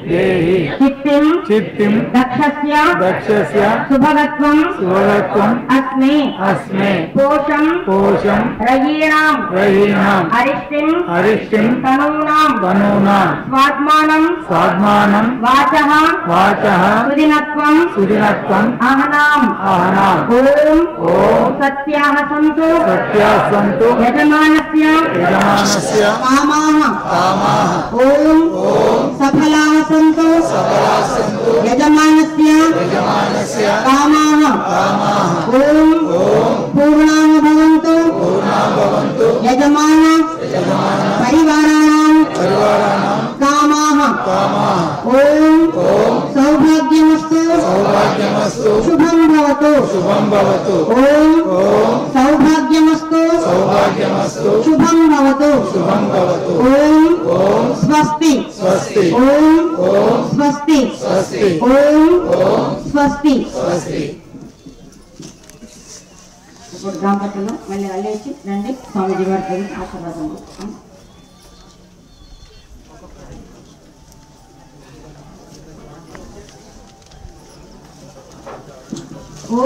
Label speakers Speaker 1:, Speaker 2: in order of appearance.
Speaker 1: देहि चित्तिं दक्षस्य शुभगत्वं अस्मे पोषं रयीणां अरिष्टिं तनूनां स्वात्मानं वाचः सुदिनत्वं आहनाम् ओम सत्याः सन्तु यजमानस्य कामाः ओम सफलाः सन्तु यजमानस्य कामाः ओम पूर्णाः भवन्तु यजमान परिवाराणां कामाः ओम सौभाग्यमस्तु शुभं भवतु ओम सौभाग्यमस्तु शुभं भवतु ओम स्वस्ति ओम स्वस्ति ओम स्वस्ति ఇప్పుడు దాంపత్యంలో మళ్ళీ అల్లేసి రండి స్వామిజీ వారి ఆశీర్వాదం ఓ